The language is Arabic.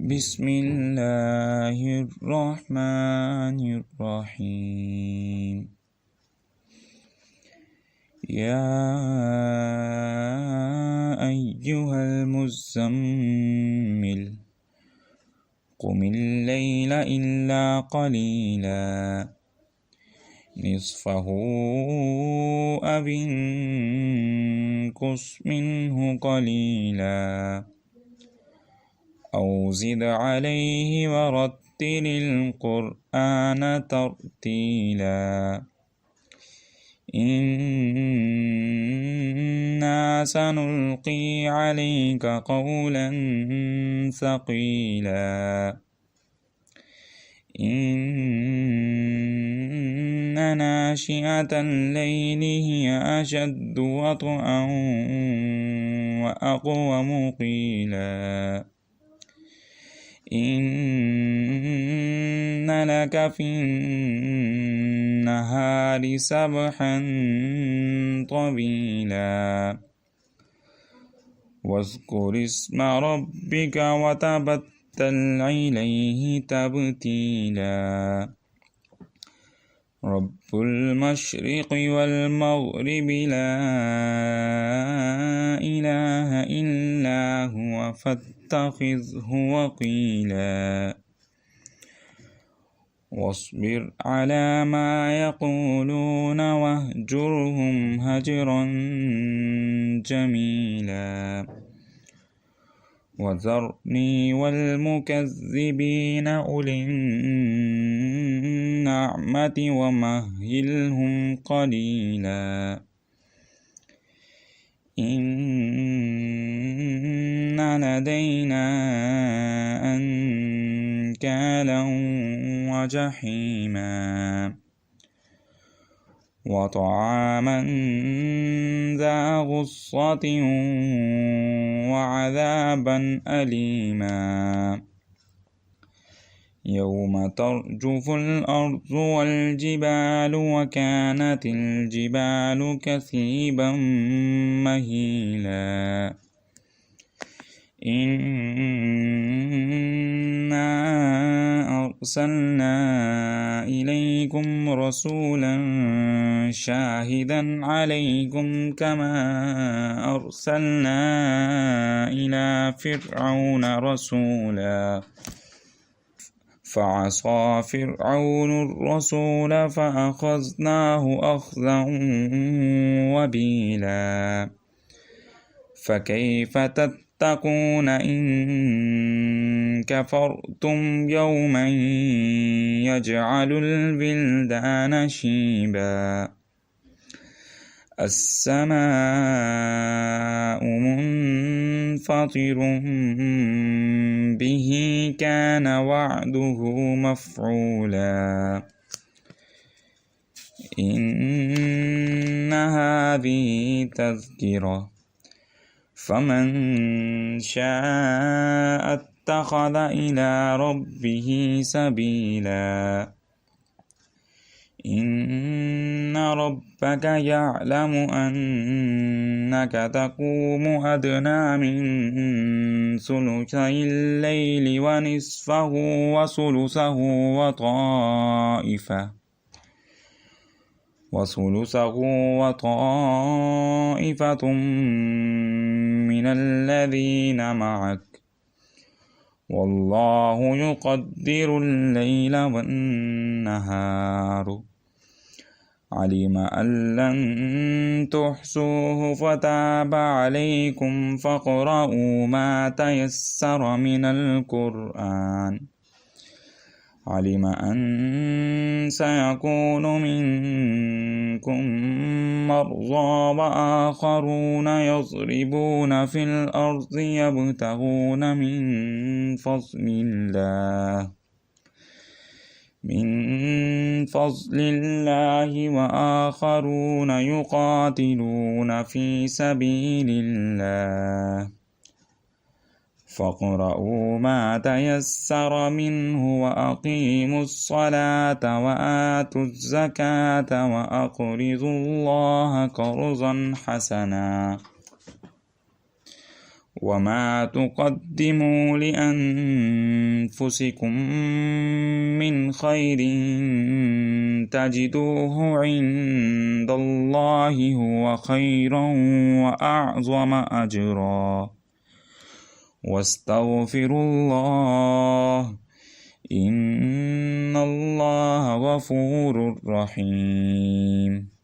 بسم الله الرحمن الرحيم. يا أيها المزمل قم الليل إلا قليلا نصفه أو انقص منه قليلا أو زد عليه ورتل القرآن ترتيلا إنا سنلقي عليك قولا ثقيلا إن ناشئة الليل هي أشد وطئا وأقوم قيلا إن لك في النهار سبحا طويلا واذكر اسم ربك وتبتل إليه تبتيلا رب المشرق والمغرب لا إله إلا هو فاتخذه وكيلا واصبر على ما يقولون واهجرهم هجرا جميلا وذرني والمكذبين أولي النعمة ومهلهم قليلا إن لدينا أنكالا وجحيما وطعاما ذا غصة وعذابا أليما يوم ترجف الأرض والجبال وكانت الجبال كثيبا مهيلا إنا أرسلنا إليكم رسولا شاهدا عليكم كما أرسلنا إلى فرعون رسولا فعصى فرعون الرسول فأخذناه أخذا وبيلا فكيف تتقون إن كفرتم يوما يجعل البلدان شيبا السماء منفطر به كان وعده مفعولا إن هذه تذكرة فمن شاء اتخذ إلى ربه سبيلا إن ربك يعلم أنك تقوم أدنى من ثلثي الليل ونصفه وثلثه وطائفة من الذين معك والله يقدر الليل والنهار علم أن لن تحصوه فتاب عليكم فاقرؤوا ما تيسر من القرآن علم أن سيكون منكم مرضى وآخرون يضربون في الأرض يبتغون من فضل الله وآخرون يقاتلون في سبيل الله فاقرؤوا ما تيسر منه وأقيموا الصلاة وآتوا الزكاة وأقرضوا الله قرضا حسنا وما تقدموا لأنفسكم من خير تجدوه عند الله هو خيرا وأعظم أجرا واستغفروا الله إن الله غفور رحيم.